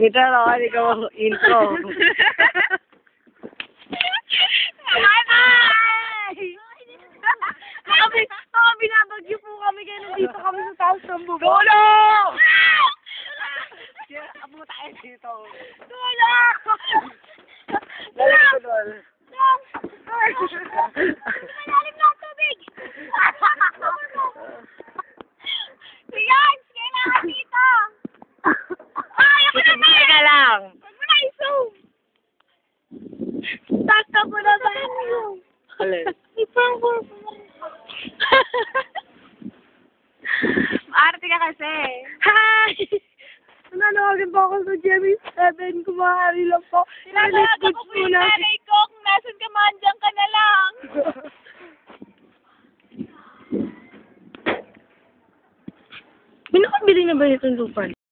Kita na ako, ikaw ang intro. Bye-bye! Binabagyo po kami kaya nandito kami sa taas ng bubong. Tulong! Abo tayo dito. Tulong! Lalim ko doon. Malalim na ang tubig! Riyan! Kailangan dito! Ay, ako na ba? Teka lang. Huwag mo na i-zoom! Taka mo na ba? Alin? Ipang-burp mo. Arte ka kasi. Hi! Nananawagan po ako sa Jemmy 7. Kumahari lang po. Tinatawagan ko po yung nanay ko. Kung nasan ka man, dyan ka na lang. May nakabili na ba itong lupa?